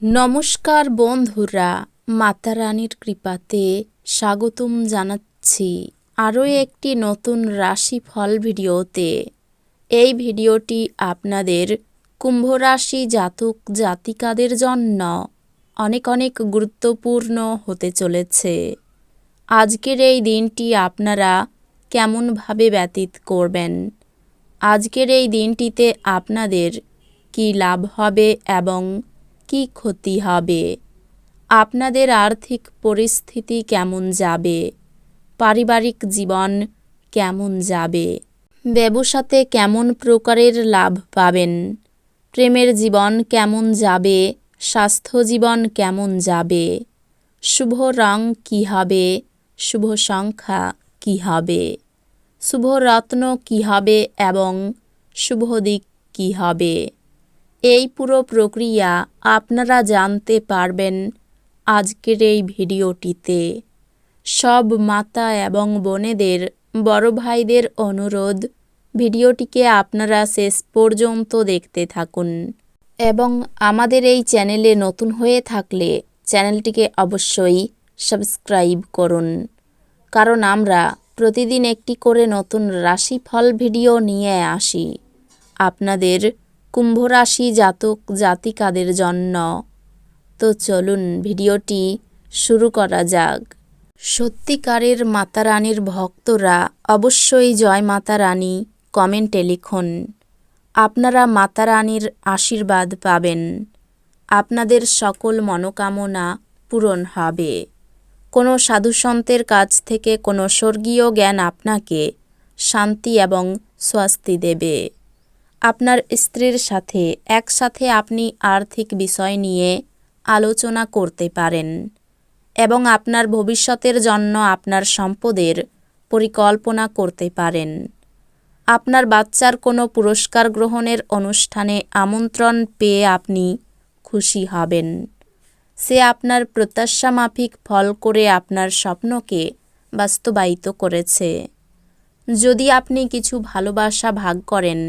নমস্কার বন্ধুরা, মাতা রানীর কৃপাতে স্বাগতম জানাচ্ছি আরও একটি নতুন রাশিফল ভিডিওতে। এই ভিডিওটি আপনাদের কুম্ভ রাশি জাতক জাতিকাদের জন্য অনেক অনেক গুরুত্বপূর্ণ হতে চলেছে। আজকের এই দিনটি আপনারা কেমনভাবে ব্যতীত করবেন, আজকের এই দিনটিতে আপনাদের কী লাভ হবে এবং কি ক্ষতি হবে, আপনাদের আর্থিক পরিস্থিতি কেমন যাবে, পারিবারিক জীবন কেমন যাবে, ব্যবসাতে কেমন প্রকারের লাভ পাবেন, প্রেমের জীবন কেমন যাবে, স্বাস্থ্য জীবন কেমন যাবে, শুভ রং কী হবে, শুভ সংখ্যা কী হবে, শুভ রত্ন কী হবে এবং শুভ দিক কী হবে, এই পুরো প্রক্রিয়া আপনারা জানতে পারবেন আজকের এই ভিডিওটিতে। সব মাতা এবং বোনেদের, বড় ভাইদের অনুরোধ, ভিডিওটিকে আপনারা শেষ পর্যন্ত দেখতে থাকুন এবং আমাদের এই চ্যানেলে নতুন হয়ে থাকলে চ্যানেলটিকে অবশ্যই সাবস্ক্রাইব করুন, কারণ আমরা প্রতিদিন একটি করে নতুন রাশিফল ভিডিও নিয়ে আসি আপনাদের কুম্ভ রাশি জাতক জাতিকাদের জন্য। তো চলুন ভিডিওটি শুরু করা যাক। সত্যিকারের মাতা রানীর ভক্তরা অবশ্যই জয় মাতা রানী কমেন্টে লিখুন। আপনারা মাতা রানীর আশীর্বাদ পাবেন, আপনাদের সকল মনোকামনা পূরণ হবে। কোনো সাধুসন্তের কাছ থেকে কোনো স্বর্গীয় জ্ঞান আপনাকে শান্তি এবং স্বস্তি দেবে। আপনার স্ত্রীর সাথে একসাথে আপনি আর্থিক বিষয় নিয়ে আলোচনা করতে পারেন এবং আপনার ভবিষ্যতের জন্য আপনার সম্পদের পরিকল্পনা করতে পারেন। আপনার বাচ্চার কোনো পুরস্কার গ্রহণের অনুষ্ঠানে আমন্ত্রণ পেয়ে আপনি খুশি হবেন। সে আপনার প্রত্যাশা মাফিক ফল করে আপনার স্বপ্নকে বাস্তবায়িত করেছে। যদি আপনি কিছু ভালোবাসা ভাগ করেন,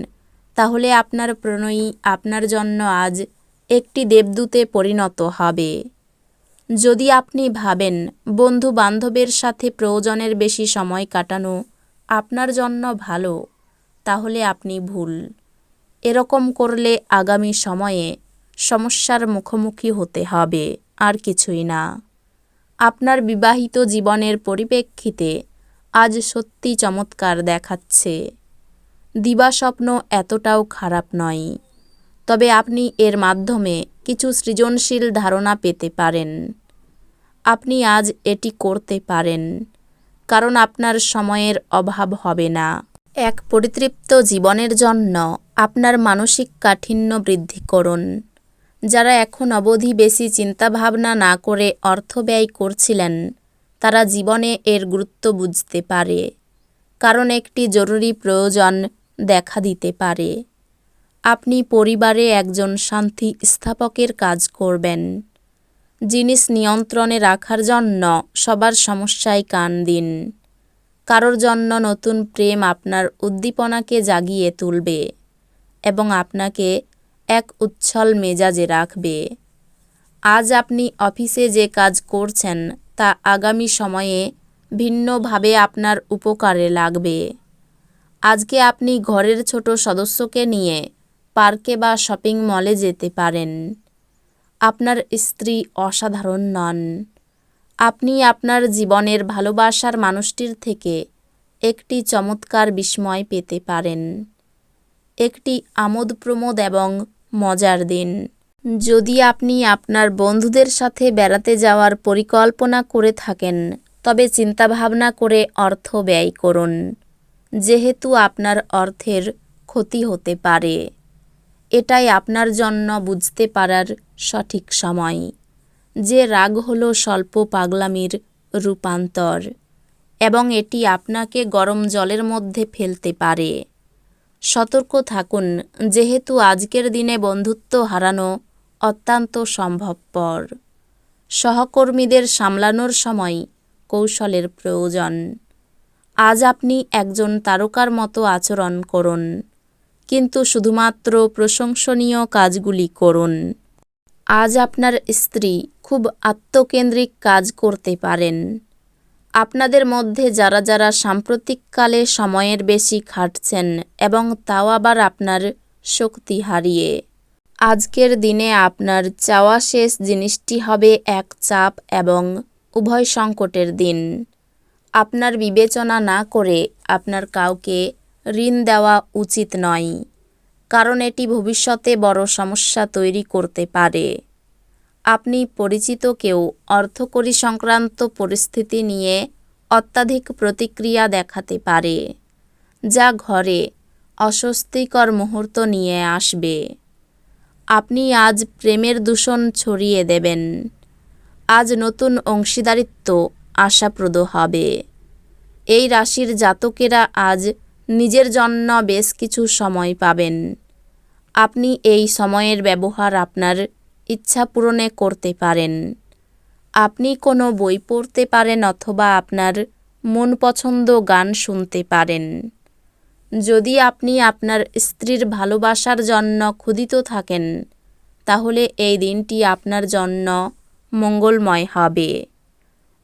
তাহলে আপনার প্রণয়ী আপনার জন্য আজ একটি দেবদূতে পরিণত হবে। যদি আপনি ভাবেন বন্ধু বান্ধবের সাথে প্রয়োজনের বেশি সময় কাটানো আপনার জন্য ভালো, তাহলে আপনি ভুল। এরকম করলে আগামী সময়ে সমস্যার মুখোমুখি হতে হবে, আর কিছুই না। আপনার বিবাহিত জীবনের পরিপ্রেক্ষিতে আজ সত্যি চমৎকার দেখাচ্ছে। দিবাস্বপ্ন এতটাও খারাপ নয়, তবে আপনি এর মাধ্যমে কিছু সৃজনশীল ধারণা পেতে পারেন। আপনি আজ এটি করতে পারেন, কারণ আপনার সময়ের অভাব হবে না। এক পরিতৃপ্ত জীবনের জন্য আপনার মানসিক কাঠিন্য বৃদ্ধি করুন। যারা এখন অবধি বেশি চিন্তাভাবনা না করে অর্থ ব্যয় করছিলেন, তারা জীবনে এর গুরুত্ব বুঝতে পারে, কারণ একটি জরুরি প্রয়োজন দেখা দিতে পারে। আপনি পরিবারে একজন শান্তি স্থাপকের কাজ করবেন। জিনিস নিয়ন্ত্রণে রাখার জন্য সবার সমস্যায় কান দিন। কারোর জন্য নতুন প্রেম আপনার উদ্দীপনাকে জাগিয়ে তুলবে এবং আপনাকে এক উচ্ছল মেজাজে রাখবে। আজ আপনি অফিসে যে কাজ করছেন তা আগামী সময়ে ভিন্নভাবে আপনার উপকারে লাগবে। আজকে আপনি ঘরের ছোট সদস্যকে নিয়ে পার্কে বা শপিং মলে যেতে পারেন। আপনার স্ত্রী অসাধারণ নন। আপনি আপনার জীবনের ভালোবাসার মানুষটির থেকে একটি চমৎকার বিস্ময় পেতে পারেন। একটি আমোদ প্রমোদ এবং মজার দিন। যদি আপনি আপনার বন্ধুদের সাথে বেড়াতে যাওয়ার পরিকল্পনা করে থাকেন, তবে চিন্তাভাবনা করে অর্থ ব্যয় করুন, যেহেতু আপনার অর্থের ক্ষতি হতে পারে। এটাই আপনার জন্য বুঝতে পারার সঠিক সময় যে রাগ হলো স্বল্প পাগলামির রূপান্তর এবং এটি আপনাকে গরম জলের মধ্যে ফেলতে পারে। সতর্ক থাকুন, যেহেতু আজকের দিনে বন্ধুত্ব হারানো অত্যন্ত সম্ভবপর। সহকর্মীদের সামলানোর সময় কৌশলের প্রয়োজন। আজ আপনি একজন তারকার মতো আচরণ করুন, কিন্তু শুধুমাত্র প্রশংসনীয় কাজগুলি করুন। আজ আপনার স্ত্রী খুব আত্মকেন্দ্রিক কাজ করতে পারেন। আপনাদের মধ্যে যারা যারা সাম্প্রতিককালে সময়ের বেশি খাটছেন এবং তাও আবার আপনার শক্তি হারিয়ে, আজকের দিনে আপনার চাওয়া শেষ জিনিসটি হবে এক চাপ এবং উভয় সংকটের দিন। আপনার বিবেচনা না করে আপনার কাউকে ঋণ দেওয়া উচিত নয়, কারণ এটি ভবিষ্যতে বড় সমস্যা তৈরি করতে পারে। আপনি পরিচিত কেউ অর্থকরী সংক্রান্ত পরিস্থিতি নিয়ে অত্যাধিক প্রতিক্রিয়া দেখাতে পারে, যা ঘরে অস্বস্তিকর মুহূর্ত নিয়ে আসবে। আপনি আজ প্রেমের দূষণ ছড়িয়ে দেবেন। আজ নতুন অংশীদারিত্ব আশাপ্রদ হবে। এই রাশির জাতকেরা আজ নিজের জন্য বেশ কিছু সময় পাবেন। আপনি এই সময়ের ব্যবহার আপনার ইচ্ছা পূরণে করতে পারেন। আপনি কোনো বই পড়তে পারেন অথবা আপনার মন পছন্দ গান শুনতে পারেন। যদি আপনি আপনার স্ত্রীর ভালোবাসার জন্য ক্ষুধিত থাকেন, তাহলে এই দিনটি আপনার জন্য মঙ্গলময় হবে।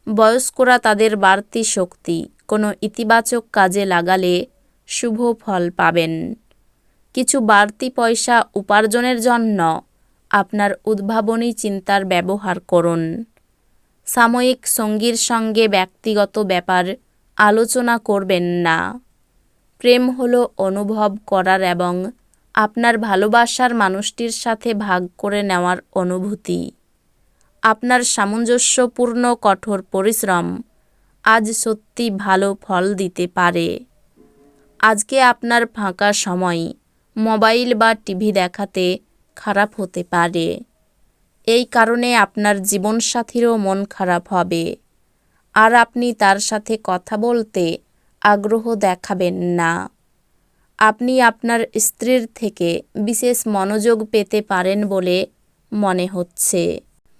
বয়স্করা তাদের বাড়তি শক্তি কোনো ইতিবাচক কাজে লাগালে শুভ ফল পাবেন। কিছু বাড়তি পয়সা উপার্জনের জন্য আপনার উদ্ভাবনী চিন্তার ব্যবহার করুন। সাময়িক সঙ্গীর সঙ্গে ব্যক্তিগত ব্যাপার আলোচনা করবেন না। প্রেম হলো অনুভব করার এবং আপনার ভালোবাসার মানুষটির সাথে ভাগ করে নেওয়ার অনুভূতি। আপনার সামঞ্জস্যপূর্ণ কঠোর পরিশ্রম আজ সত্যি ভালো ফল দিতে পারে। আজকে আপনার ফাঁকা সময় মোবাইল বা টিভি দেখাতে খারাপ হতে পারে। এই কারণে আপনার জীবনসাথীরও মন খারাপ হবে, আর আপনি তার সাথে কথা বলতে আগ্রহ দেখাবেন না। আপনি আপনার স্ত্রীর থেকে বিশেষ মনোযোগ পেতে পারেন বলে মনে হচ্ছে।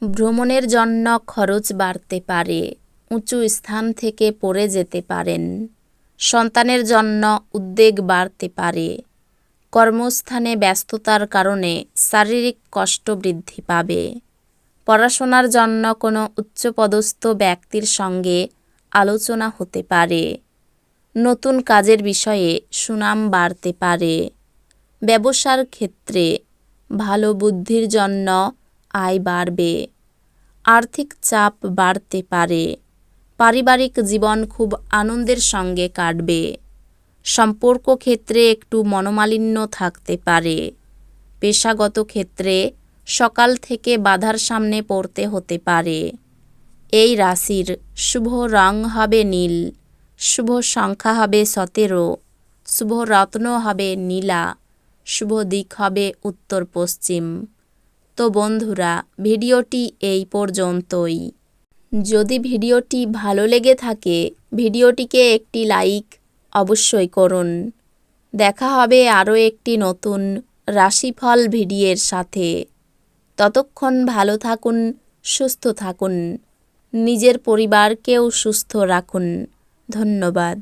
ভ্রমণের জন্য খরচ বাড়তে পারে। উঁচু স্থান থেকে পড়ে যেতে পারেন। সন্তানের জন্য উদ্বেগ বাড়তে পারে। কর্মস্থানে ব্যস্ততার কারণে শারীরিক কষ্ট বৃদ্ধি পাবে। পড়াশোনার জন্য কোনো উচ্চপদস্থ ব্যক্তির সঙ্গে আলোচনা হতে পারে। নতুন কাজের বিষয়ে সুনাম বাড়তে পারে। ব্যবসার ক্ষেত্রে ভালো বুদ্ধির জন্য আয় বাড়বে। আর্থিক চাপ বাড়তে পারে। পারিবারিক জীবন খুব আনন্দের সঙ্গে কাটবে। সম্পর্ক ক্ষেত্রে একটু মনোমালিন্য থাকতে পারে। পেশাগত ক্ষেত্রে সকাল থেকে বাধার সামনে পড়তে হতে পারে। এই রাশির শুভ রং হবে নীল, শুভ সংখ্যা হবে 17, শুভ রত্ন হবে নীলা, শুভ দিক হবে উত্তর পশ্চিম। তো বন্ধুরা, ভিডিওটি এই পর্যন্তই। যদি ভিডিওটি ভালো লেগে থাকে, ভিডিওটিকে একটি লাইক অবশ্যই করুন। দেখা হবে আরও একটি নতুন রাশিফল ভিডিওর সাথে। ততক্ষণ ভালো থাকুন, সুস্থ থাকুন, নিজের পরিবারকেও সুস্থ রাখুন। ধন্যবাদ।